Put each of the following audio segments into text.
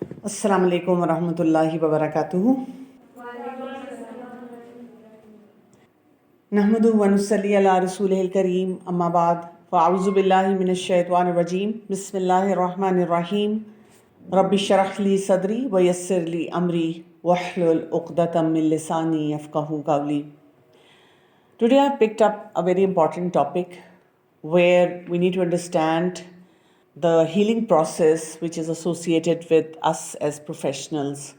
अस्सलामु अलैकुम वरहमतुल्लाहि वबरकातुहू। नहमदुहु व नुसल्ली अला रसूलिहिल करीम, अम्मा बाद, फ़अऊज़ु बिल्लाहि मिनश शैतानिर रजीम, बिस्मिल्लाहिर रहमानिर रहीम। रब्बि इश्रह ली सदरी व यस्सिर ली अमरी वहलुल उक़दतम मिन लिसानी यफ़क़हू क़ौली। Today I picked up a very important topic where we need to understand the healing process which is associated with us as professionals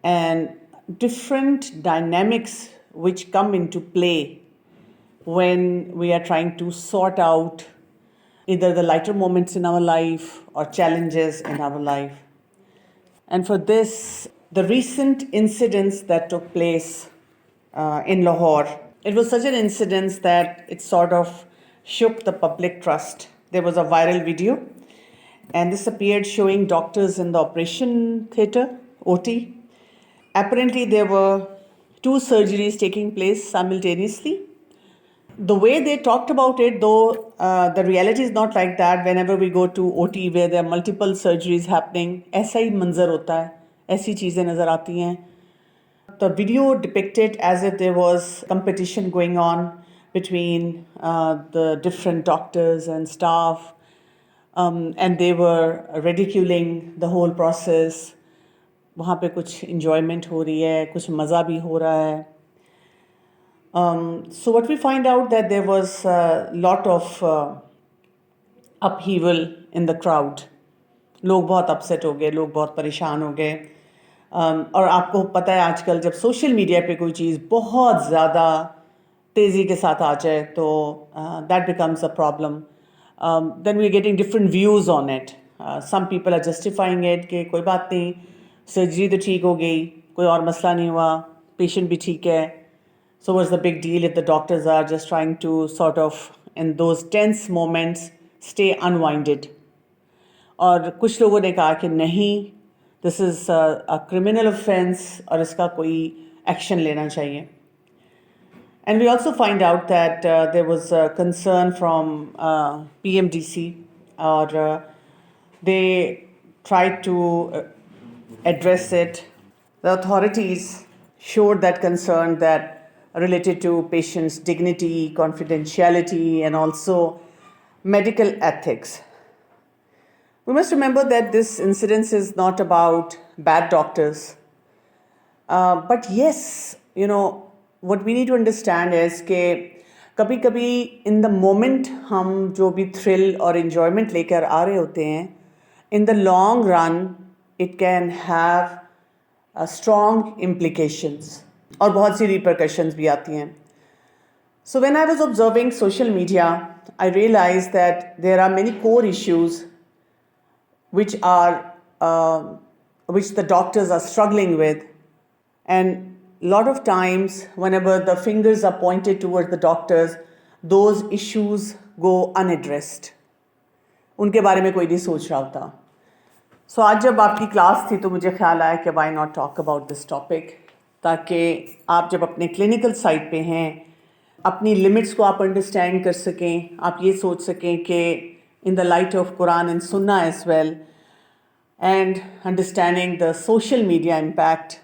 and different dynamics which come into play when we are trying to sort out either the lighter moments in our life or challenges in our life. And for this, the recent incidents that took place in Lahore, it was such an incident that it sort of shook the public trust. There was a viral video, and this appeared showing doctors in the operation theatre, OT. Apparently, there were two surgeries taking place simultaneously. The way they talked about it, though, the reality is not like that. Whenever we go to OT where there are multiple surgeries happening, ऐसा ही मंजर होता है, ऐसी चीज़ें नज़र आती हैं. The video depicted as if there was competition going on between the different doctors and staff, and they were ridiculing the whole process. वहाँ पे कुछ enjoyment हो रही है, कुछ मज़ा भी हो रहा है. So what we find out that there was a lot of upheaval in the crowd. लोग बहुत अपसेट हो गए, लोग बहुत परेशान हो गए. और आपको पता है आजकल जब सोशल मीडिया पे कोई चीज़ बहुत ज़्यादा तेज़ी के साथ आ जाए तो that becomes a problem. Then we are getting different views on it. Some people are justifying it कि कोई बात नहीं, सर्जरी तो ठीक हो गई, कोई और मसला नहीं हुआ, पेशेंट भी ठीक है. So what's the big deal if the doctors are just trying to sort of, in those tense moments, stay unwinded? और कुछ लोगों ने कहा कि नहीं, this is a criminal offense और इसका कोई action लेना चाहिए. And we also find out that there was a concern from PMDC, or they tried to address it. The authorities showed that concern that related to patients' dignity, confidentiality, and also medical ethics. We must remember that this incident is not about bad doctors. But yes, what we need to understand is कि कभी कभी in the moment हम जो भी thrill और enjoyment लेकर आ रहे होते हैं, in the long run it can have strong implications और बहुत सी repercussions भी आती हैं. So when I was observing social media, I realized that there are many core issues which the doctors are struggling with, and a lot of times whenever the fingers are pointed towards the doctors, those issues go unaddressed. उनके बारे में कोई नहीं सोच रहा होता. So आज जब आपकी क्लास थी तो मुझे ख्याल आया कि why not talk about this topic, ताकि आप जब अपने क्लिनिकल साइड पे हैं अपनी लिमिट्स को आप अंडरस्टैंड कर सकें, आप ये सोच सकें कि in the light of Quran and Sunnah as well, and understanding the social media impact,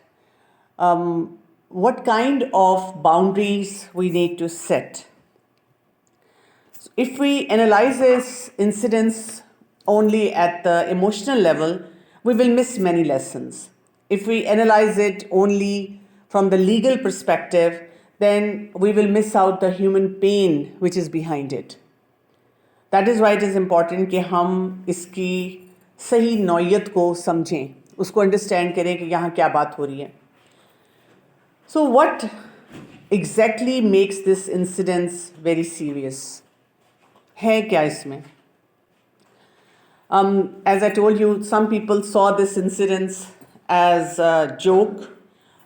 what kind of boundaries we need to set. If we analyze this incidents only at the emotional level, we will miss many lessons. If we analyze it only from the legal perspective, then we will miss out the human pain which is behind it. That is why it is important कि हम इसकी सही नौयत को समझें, उसको understand करें कि यहाँ क्या बात हो रही है. So what exactly makes this incident very serious? है क्या इसमें? As I told you, some people saw this incident as a joke,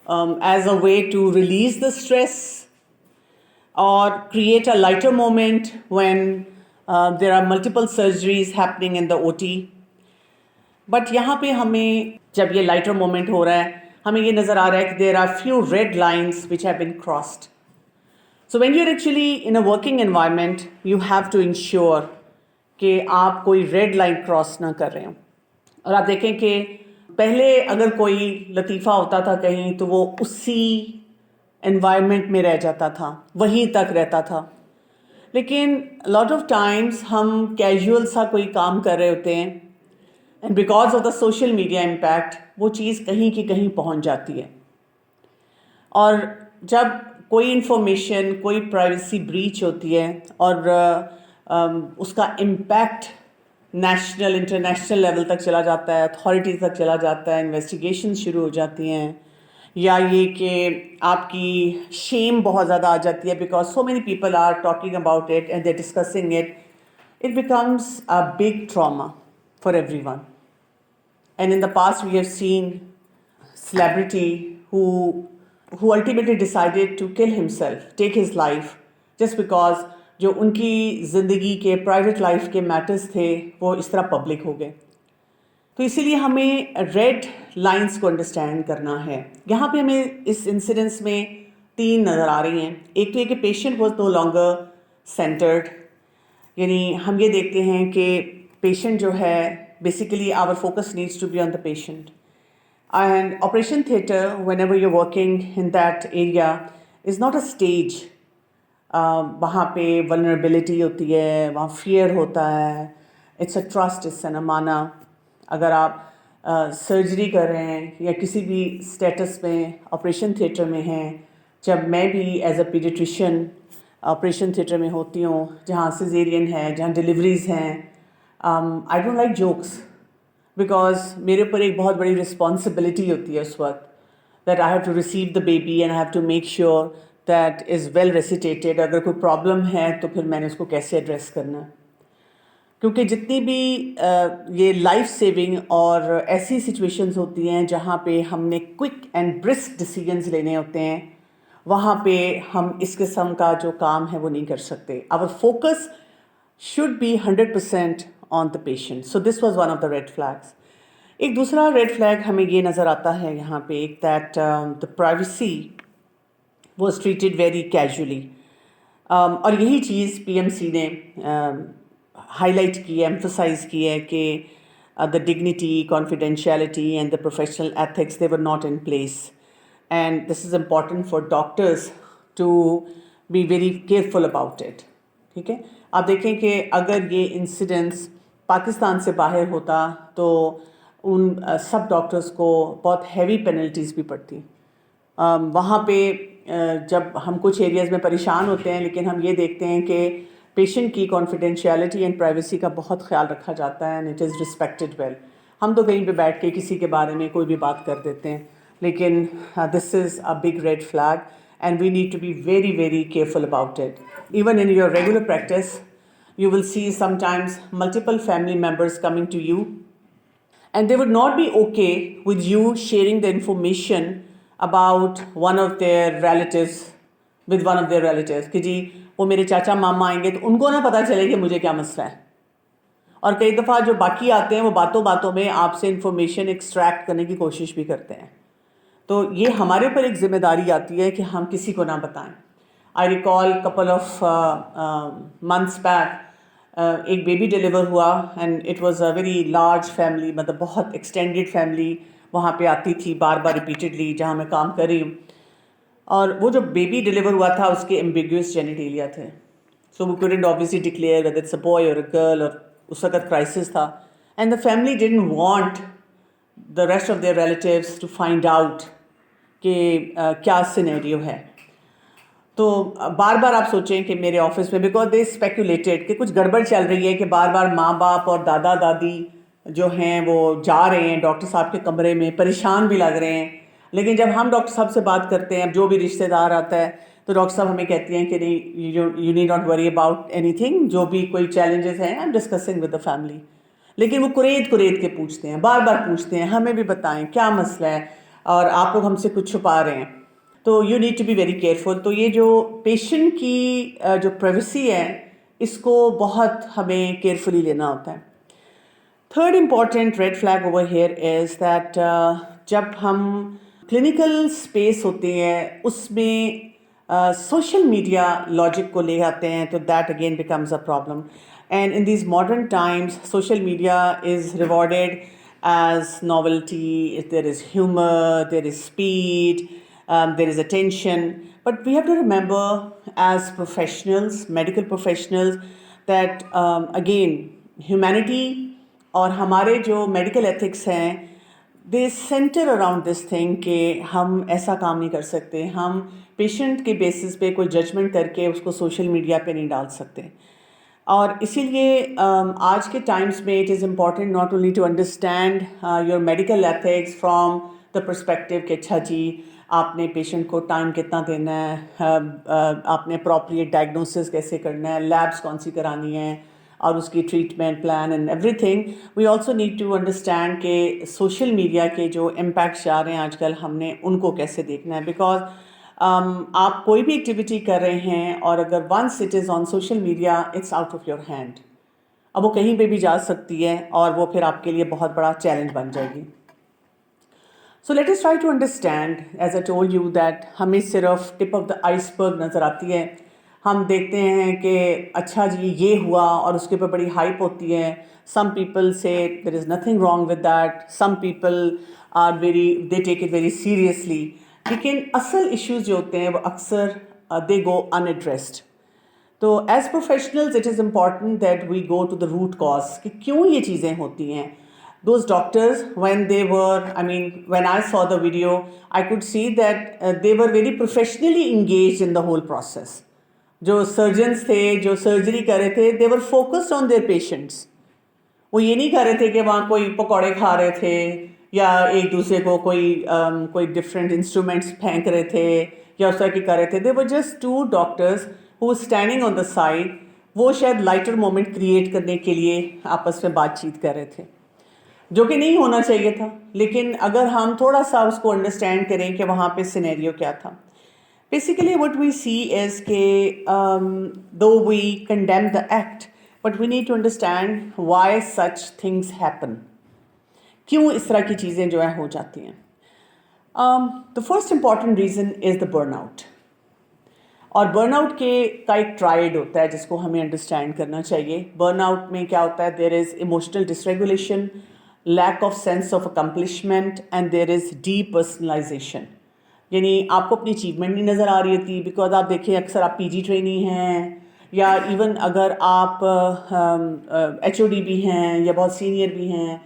as a way to release the stress or create a lighter moment when there are multiple surgeries happening in the OT. But यहाँ पे हमें जब ये lighter moment हो रहा है, हमें ये नज़र आ रहा है कि there are few red lines which have been crossed. So when you're actually in a working environment, you have to ensure कि आप कोई रेड लाइन क्रॉस ना कर रहे हो. और आप देखें कि पहले अगर कोई लतीफ़ा होता था कहीं तो वो उसी एनवायरनमेंट में रह जाता था, वहीं तक रहता था। लेकिन लॉट ऑफ टाइम्स हम कैजुअल सा कोई काम कर रहे होते हैं and because of the social media impact वो चीज़ कहीं की कहीं पहुंच जाती है। और जब कोई इन्फॉर्मेशन, कोई प्राइवेसी ब्रीच होती है और उसका इम्पैक्ट नेशनल इंटरनेशनल लेवल तक चला जाता है, अथॉरिटीज़ तक चला जाता है, इन्वेस्टिगेशन शुरू हो जाती हैं, या ये कि आपकी शेम बहुत ज़्यादा आ जाती है because so many people are talking about it and they discussing it, it becomes a big trauma for everyone. And in the past, we have seen celebrity who ultimately decided to kill himself, take his life, just because जो उनकी ज़िंदगी के private life के matters थे वो इस तरह public हो गए। तो इसीलिए हमें रेड लाइंस को अंडरस्टैंड करना है। यहाँ पे हमें इस इंसिडेंस में तीन नज़र आ रही हैं। एक तो ये कि patient was no longer centred, यानी हम ये देखते हैं कि पेशेंट जो है basically our focus needs to be on the patient. And operation theatre whenever you working in that area is not a stage. वहाँ पे वल्नरेबिलिटी होती है, वहाँ फियर होता है, it's a trust, it's an अमाना। अगर आप सर्जरी कर रहे हैं या किसी भी स्टेटस में ऑपरेशन थिएटर में हैं, जब मैं भी as a paediatrician operation theatre में होती हूँ जहाँ सिजेरियन है, जहाँ डिलीवरीज हैं, I don't like jokes because मेरे ऊपर एक बहुत बड़ी रिस्पॉन्सिबिलिटी होती है उस वक्त, that I have to receive the baby and I have to make sure that is well resuscitated. अगर कोई प्रॉब्लम है तो फिर मैंने उसको कैसे एड्रेस करना है, क्योंकि जितनी भी ये लाइफ सेविंग और ऐसी सिचुएशंस होती हैं जहाँ पे हमने क्विक एंड ब्रिस्क डिसीजंस लेने होते हैं, वहाँ पे हम इस किस्म का जो काम है वो नहीं कर सकते। Our focus should be 100% on the patient. So this was one of the red flags. एक दूसरा रेड फ्लैग हमें ये नज़र आता है यहाँ पे, एक that the privacy was treated very casually. और यही चीज़ पीएमसी ने हाईलाइट की है, एम्फसाइज की है कि the dignity, confidentiality and the professional ethics they were not in place, and this is important for doctors to be very careful about it। ठीक है, आप देखें कि अगर ये इंसिडेंट्स पाकिस्तान से बाहर होता तो उन सब डॉक्टर्स को बहुत हैवी पेनल्टीज़ भी पड़ती। वहाँ पे जब हम कुछ एरियाज़ में परेशान होते हैं, लेकिन हम ये देखते हैं कि पेशेंट की कॉन्फिडेंशियलिटी एंड प्राइवेसी का बहुत ख्याल रखा जाता है and it is respected well. हम तो कहीं पे बैठ के किसी के बारे में कोई भी बात कर देते हैं, लेकिन this is a big red flag and we need to be very very careful about it. Even in your regular practice you will see sometimes multiple family members coming to you and they would not be okay with you sharing the information about one of their relatives with one of their relatives कि जी वो मेरे चाचा मामा आएंगे तो उनको ना पता चले कि मुझे क्या मसला है। और कई दफ़ा जो बाकी आते हैं वो बातों बातों में आपसे इंफॉर्मेशन एक्सट्रैक्ट करने की कोशिश भी करते हैं। तो ये हमारे ऊपर एक जिम्मेदारी आती है कि हम किसी को ना बताएं। I recall couple of months back एक बेबी डिलीवर हुआ and it was a very large family, मतलब बहुत एक्सटेंडेड फैमिली वहाँ पे आती थी बार बार रिपीटेडली जहाँ मैं काम कर रही हूँ। और वो जो बेबी डिलीवर हुआ था उसके एम्बिगुअस जेनिटेलिया थे, so we couldn't obviously declare whether it's a boy और अ गर्ल, और उस वक्त क्राइसिस था and the family didn't want the rest of their relatives to find out कि क्या सिनेरियो है। तो बार बार आप सोचें कि मेरे ऑफिस में बिकॉज दे स्पेकुलेटेड कि कुछ गड़बड़ चल रही है, कि बार बार माँ बाप और दादा दादी जो हैं वो जा रहे हैं डॉक्टर साहब के कमरे में, परेशान भी लग रहे हैं। लेकिन जब हम डॉक्टर साहब से बात करते हैं, जो भी रिश्तेदार आता है, तो डॉक्टर साहब हमें कहती हैं कि नहीं, you need not worry about anything, जो भी कोई चैलेंजेस हैं I am discussing with the family. लेकिन वो कुरेद कुरेद के पूछते हैं, बार बार पूछते हैं, हमें भी बताएं क्या मसला है और आप लोग हमसे कुछ छुपा रहे हैं। तो you need to be very careful. तो ये जो पेशेंट की जो प्राइवेसी है, इसको बहुत हमें केयरफुली लेना होता है। Third important red flag over here is that जब हम क्लिनिकल स्पेस होते हैं उसमें सोशल मीडिया लॉजिक को ले आते हैं, तो that again becomes a problem. And in these modern times social media is rewarded as novelty. There is humor, there is speed, there is attention. But we have to remember, as professionals, medical professionals, that again, humanity और हमारे जो medical ethics हैं दे centre around this thing कि हम ऐसा काम नहीं कर सकते, हम पेशेंट के बेसिस पे कोई जजमेंट करके उसको सोशल मीडिया पे नहीं डाल सकते. और इसीलिए आज के टाइम्स में it is important not only to understand your medical ethics from the perspective कि अच्छा जी आपने पेशेंट को टाइम कितना देना है, आपने अप्रोप्रिएट डायग्नोसिस कैसे करना है, लैब्स कौन सी करानी है और उसकी treatment plan and everything. We also need to understand कि सोशल मीडिया के जो इम्पैक्ट्स आ रहे हैं आजकल हमने उनको कैसे देखना है. बिकॉज आप कोई भी एक्टिविटी कर रहे हैं और अगर once it is on social media it's out of your hand. अब वो कहीं पे भी जा सकती है और वो फिर आपके लिए बहुत बड़ा चैलेंज बन जाएगी. So let us try to understand, as I told you that हमें सिर्फ टिप ऑफ द आइसबर्ग नज़र आती है. हम देखते हैं कि अच्छा जी ये हुआ और उसके ऊपर बड़ी हाइप होती है. Some people say there is nothing wrong with that, some people are very, they take it very seriously. लेकिन असल इश्यूज जो होते हैं वो अक्सर दे गो अनएड्रेस्ड. तो as professionals it is important that we go to the root cause कि क्यों ये चीज़ें होती हैं. Those doctors, when they were, I mean, when I saw the video, I could see that they were very professionally engaged in the whole process. जो surgeons थे, जो surgery कर रहे थे, they were focused on their patients. वो ये नहीं कर रहे थे कि वहाँ कोई पकौड़े खा रहे थे या एक दूसरे को कोई डिफरेंट इंस्ट्रूमेंट्स फेंक रहे थे या उस तरह की कर रहे थे. They were just two doctors who were standing on the side. वो शायद लाइटर मोमेंट क्रिएट करने के लिए आपस में बातचीत कर रहे थे, जो कि नहीं होना चाहिए था. लेकिन अगर हम थोड़ा सा उसको अंडरस्टैंड करें कि वहाँ पे सिनेरियो क्या था. Basically what we see is के though we condemn the act but we need to understand why such things happen, क्यों इस तरह की चीज़ें जो है हो जाती हैं. The first important reason is the burnout. और बर्नआउट के का एक ट्राइड होता है जिसको हमें अंडरस्टैंड करना चाहिए. बर्नआउट में क्या होता है, there is emotional dysregulation, lack of sense of accomplishment and there is depersonalization. यानी आपको अपनी अचीवमेंट नहीं नज़र आ रही होती. बिकॉज आप देखिए अक्सर आप पीजी ट्रेनी हैं या इवन अगर आप एचओडी भी हैं या बहुत सीनियर भी हैं,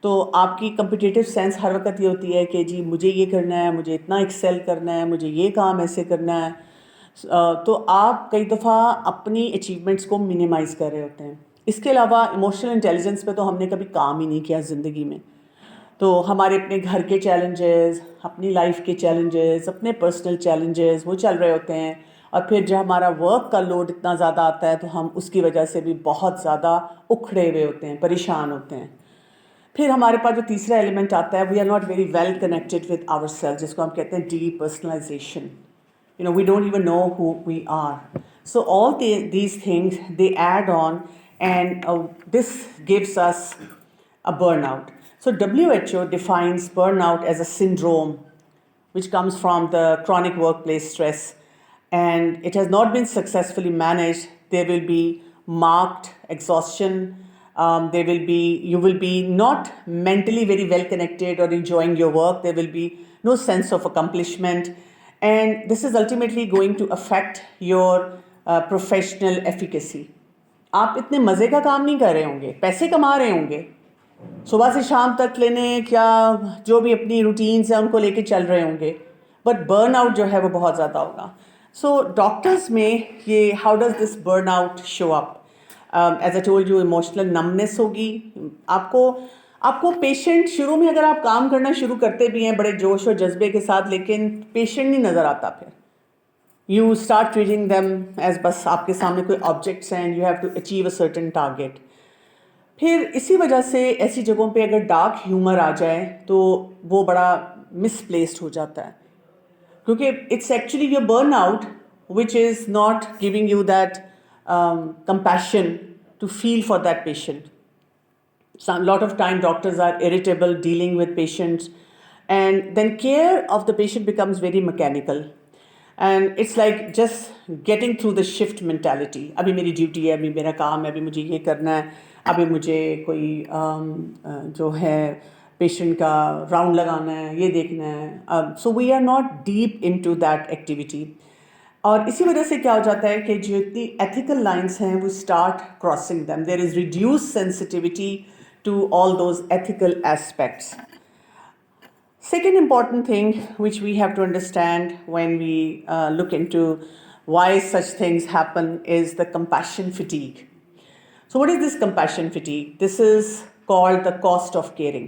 तो आपकी कम्पिटिटिव सेंस हर वक्त ये होती है कि जी मुझे ये करना है, मुझे इतना एक्सेल करना है, मुझे ये काम ऐसे करना है. तो आप कई दफ़ा अपनी अचीवमेंट्स को मिनिमाइज़ कर रहे होते हैं. इसके अलावा इमोशनल इंटेलिजेंस पे तो हमने कभी काम ही नहीं किया ज़िंदगी में. तो हमारे अपने घर के चैलेंजेस, अपनी लाइफ के चैलेंजेस, अपने पर्सनल चैलेंजेस वो चल रहे होते हैं. और फिर जब हमारा वर्क का लोड इतना ज़्यादा आता है तो हम उसकी वजह से भी बहुत ज़्यादा उखड़े हुए होते हैं, परेशान होते हैं. फिर हमारे पास जो तीसरा एलिमेंट आता है, we are not very well connected with our self, जिसको हम कहते हैं depersonalization. We don't even know who we are. So all these things, they add on, and this gives us a burnout. So WHO defines burnout as a syndrome which comes from the chronic workplace stress, and it has not been successfully managed. There will be marked exhaustion. You will be not mentally very well connected or enjoying your work. There will be no sense of accomplishment. And this is ultimately going to affect your professional efficacy. आप इतने मज़े का काम नहीं कर रहे होंगे, पैसे कमा रहे होंगे, सुबह से शाम तक क्लिनिक या जो भी अपनी रूटीन्स हैं उनको लेके चल रहे होंगे, बट बर्नआउट जो है वो बहुत ज़्यादा होगा. सो डॉक्टर्स में ये how does this burnout show up? As I told you, emotional numbness होगी. आपको पेशेंट, शुरू में अगर आप काम करना शुरू करते भी हैं बड़े जोश और जज्बे के साथ, लेकिन पेशेंट नहीं नज़र आता. फिर you start treating them as बस आपके सामने कोई ऑब्जेक्ट्स हैं, you have to achieve a certain target. फिर इसी वजह से ऐसी जगहों पे अगर डार्क ह्यूमर आ जाए तो वो बड़ा मिसप्लेस्ड हो जाता है, क्योंकि it's actually your burn out which is not giving you that compassion to feel for that patient. A lot of time doctors are irritable dealing with patients, and then care of the patient becomes very mechanical, and it's like just getting through the shift mentality. अभी मेरी duty है, अभी मेरा काम है, अभी मुझे ये करना है, अभी मुझे कोई जो है पेशेंट का राउंड लगाना है, ये देखना है. So we are not deep into that activity. और इसी वजह से क्या हो जाता है कि जो इतनी एथिकल लाइंस हैं वो start crossing them. There is reduce sensitivity to all those ethical aspects. Second important thing which we have to understand when we look into why such things happen is the compassion fatigue. So, what is this compassion fatigue? This is called the cost of caring.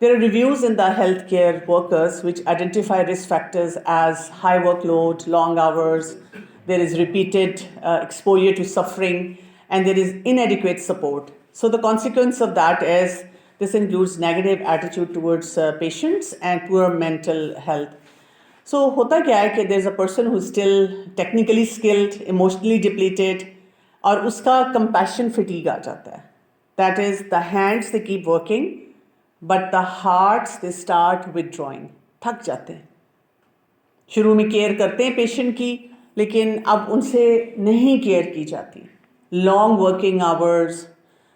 There are reviews in the healthcare workers which identify risk factors as high workload, long hours, there is repeated exposure to suffering, and there is inadequate support. So, the consequence of that is this includes negative attitude towards patients and poor mental health. So, होता क्या है कि there is a person who is still technically skilled, emotionally depleted, और उसका compassion fatigue आ जाता है. That is, the hands they keep working, but the hearts they start withdrawing. थक जाते हैं. शुरू में केयर करते हैं पेशेंट की, लेकिन अब उनसे नहीं केयर की जाती. Long working hours,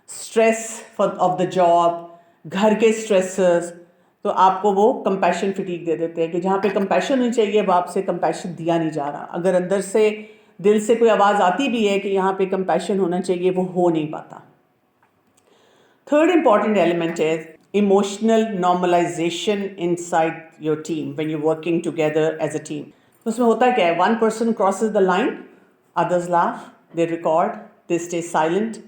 stress of the job, घर के स्ट्रेसेस, तो आपको वो कंपैशन फिटीग दे देते हैं कि जहाँ पे कंपैशन होनी चाहिए वो आपसे कंपैशन दिया नहीं जा रहा. अगर अंदर से दिल से कोई आवाज़ आती भी है कि यहाँ पे कंपैशन होना चाहिए, वो हो नहीं पाता. Third important element is emotional normalization inside your team when you working together as a team. उसमें होता क्या है, one person crosses the line, others laugh, they record, they stay silent,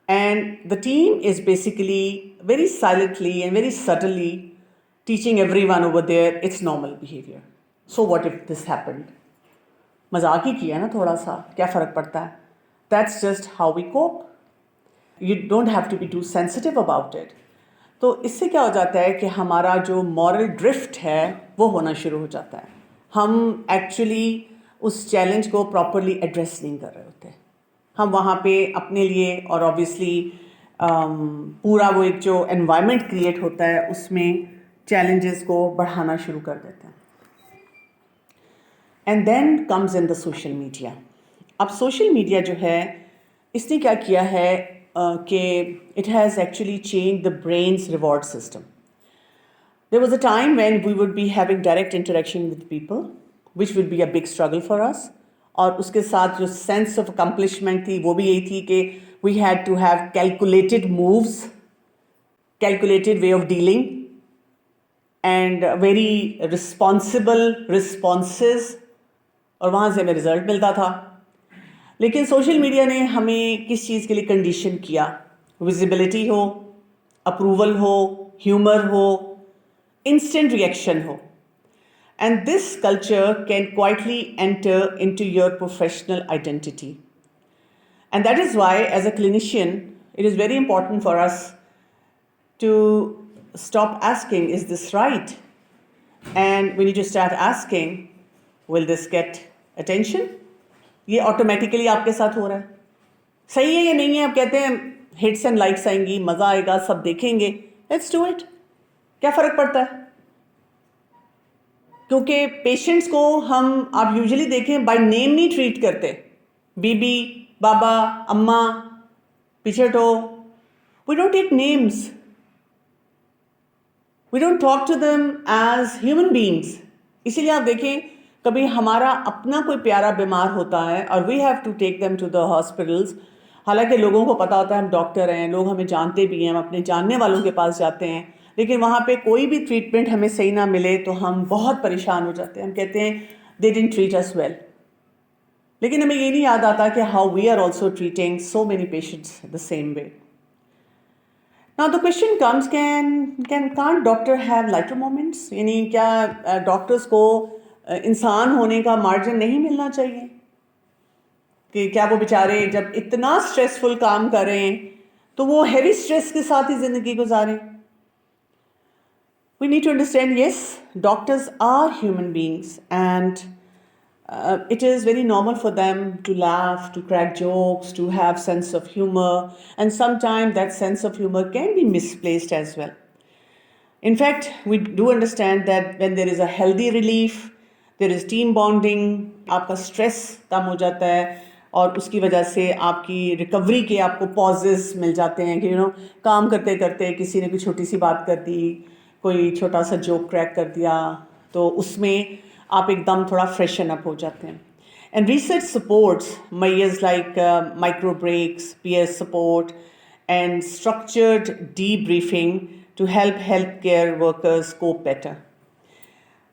and the team is basically very silently and very subtly teaching everyone over there it's normal behavior. So what if this happened? मजाक ही किया ना थोड़ा सा, क्या फ़र्क पड़ता है? That's just how we cope. You don't have to be too sensitive about it. तो इससे क्या हो जाता है कि हमारा जो moral drift है वो होना शुरू हो जाता है. हम एक्चुअली उस चैलेंज को प्रॉपरली एड्रेस नहीं कर रहे होते. हम वहाँ पे अपने लिए और ऑब्वियसली पूरा वो एक जो एनवायरनमेंट क्रिएट होता है उसमें चैलेंजेस को बढ़ाना शुरू कर देते हैं. And then comes in the social media. अब सोशल मीडिया जो है इसने क्या किया है कि it has actually change the brain's reward system. There was a time when we would be having direct interaction with people which would be a big struggle for us. और उसके साथ जो सेंस ऑफ अकम्पलिशमेंट थी वो भी यही थी कि we had to have calculated moves, calculated way of dealing and very responsible responses, और वहाँ से हमें रिजल्ट मिलता था. लेकिन सोशल मीडिया ने हमें किस चीज़ के लिए कंडीशन किया? विजिबिलिटी हो, अप्रूवल हो, ह्यूमर हो, इंस्टेंट रिएक्शन हो. And this culture can quietly enter into your professional identity. And that is why, as a clinician, it is very important for us to stop asking, is this right? And we need to start asking, will this get attention? ये automatically आपके साथ हो रहा है. सही है या नहीं है? आप कहते हैं hits and likes आएंगी, मज़ा आएगा, सब देखेंगे. Let's do it. क्या फ़र्क पड़ता है? क्योंकि पेशेंट्स को हम आप यूजुअली देखें बाय नेम नहीं ट्रीट करते. बीबी, बाबा, अम्मा, पिछटो, we don't take names, we don't talk to them as human beings. इसीलिए आप देखें कभी हमारा अपना कोई प्यारा बीमार होता है और we have to take them to the hospitals. हालांकि लोगों को पता होता है हम डॉक्टर हैं, लोग हमें जानते भी हैं, हम अपने जानने वालों के पास जाते हैं, लेकिन वहाँ पे कोई भी ट्रीटमेंट हमें सही ना मिले तो हम बहुत परेशान हो जाते हैं. हम कहते हैं they didn't treat us well. लेकिन हमें ये नहीं याद आता कि how we are also treating so many patients the same way. Now the question comes, can't doctor have lighter moments? यानी क्या डॉक्टर्स को इंसान होने का मार्जिन नहीं मिलना चाहिए? कि क्या वो बेचारे जब इतना स्ट्रेसफुल काम करें तो वो हैवी स्ट्रेस के साथ ही ज़िंदगी गुजारें? We need to understand, yes, doctors are human beings, and it is very normal for them to laugh, to crack jokes, to have sense of humor, and sometimes that sense of humor can be misplaced as well. In fact, we do understand that when there is a healthy relief, there is team bonding, आपका stress कम हो जाता है, और उसकी वजह से आपकी recovery के आपको पॉजेस मिल जाते हैं कि काम करते करते किसी ने कोई छोटी सी बात कर दी, कोई छोटा सा जोक क्रैक कर दिया, तो उसमें आप एकदम थोड़ा फ्रेशन अप हो जाते हैं. And research supports measures like micro breaks, peer support, and structured debriefing to help healthcare workers cope better.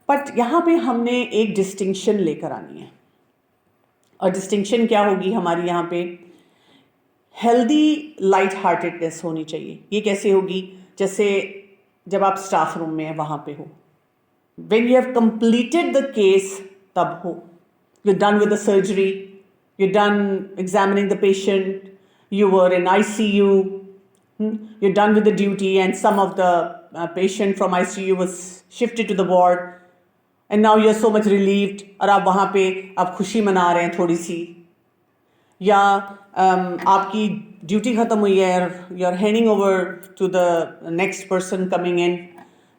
But यहाँ पे हमने एक डिस्टिंक्शन लेकर आनी है, और डिस्टिंक्शन क्या होगी हमारी यहाँ पे? हेल्दी लाइट हार्टेडनेस होनी चाहिए. ये कैसे होगी? जैसे जब आप स्टाफ रूम में वहाँ पे हो, when you have completed the case, तब हो. You're done with the surgery, you're done examining the patient, you were in ICU, you're done with the duty, and some of the patient from ICU was shifted to the ward, and now you're so much relieved, और आप वहाँ पे आप खुशी मना रहे हैं थोड़ी सी, या आपकी ड्यूटी ख़त्म हुई है, you're handing over to the next person coming in,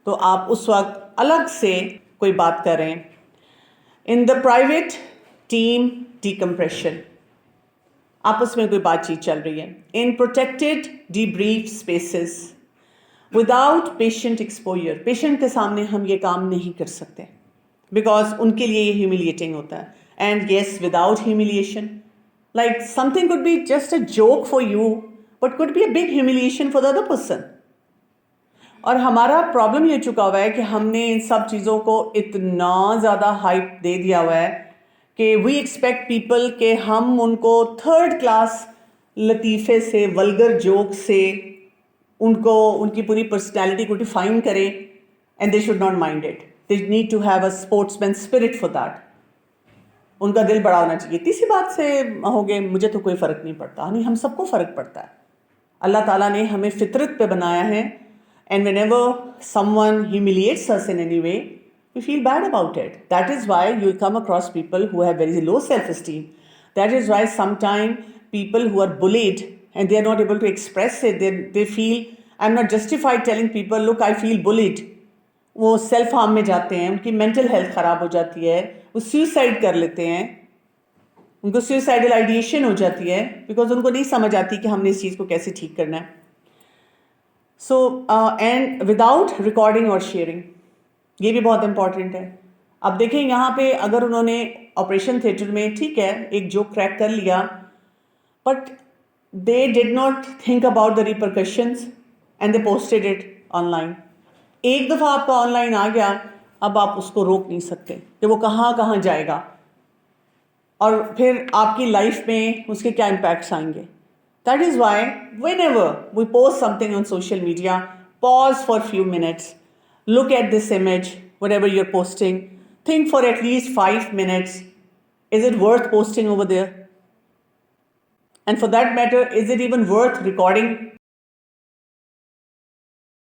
तो आप उस वक्त अलग से कोई बात कर रहे हैं. In the private team decompression, आपस में कोई बातचीत चल रही है. In protected debrief spaces, without patient exposure, patient के सामने हम ये काम नहीं कर सकते because उनके लिए ये humiliating होता है. And yes, without humiliation, like something could be just a joke for you, but could be a big humiliation for the other person. और हमारा प्रॉब्लम ये चुका हुआ है कि हमने इन सब चीज़ों को इतना ज़्यादा हाइप दे दिया हुआ है कि वी एक्सपेक्ट पीपल के हम उनको थर्ड क्लास लतीफ़े से, वल्गर जोक से उनको उनकी पूरी पर्सनैलिटी को डिफाइन करें, and they should not mind it. They need to have a sportsman spirit for that. उनका दिल बड़ा होना चाहिए. तीसरी बात से हो गए, मुझे तो कोई फ़र्क नहीं पड़ता. नहीं, हम सबको फ़र्क पड़ता है. अल्लाह ताला ने हमें फितरत पे बनाया है, and whenever someone humiliates us in any way, we feel bad about it. That is why you will come across people who have very low self-esteem. That is why sometimes people who are bullied and they are not able to express it, they feel, I'm not justified telling people, look, I feel bullied. वो self harm में जाते हैं, उनकी mental health ख़राब हो जाती है, वो सुसाइड कर लेते हैं, उनको सुसाइडल आइडिएशन हो जाती है, बिकॉज उनको नहीं समझ आती कि हमने इस चीज़ को कैसे ठीक करना है. सो एंड विदाउट रिकॉर्डिंग और शेयरिंग, ये भी बहुत इंपॉर्टेंट है. अब देखें यहाँ पे अगर उन्होंने ऑपरेशन थिएटर में, ठीक है, एक जोक क्रैक कर लिया, but they did not think about the repercussions and they posted it online. एक दफ़ा आपका ऑनलाइन आ गया, अब आप उसको रोक नहीं सकते कि वो कहाँ कहाँ जाएगा, और फिर आपकी लाइफ में उसके क्या इम्पैक्ट्स आएंगे. That is why whenever we post something on social media, pause for a few minutes, look at this image, whatever you're posting, think for at least 5 minutes, is it worth posting over there? And for that matter, is it even worth recording?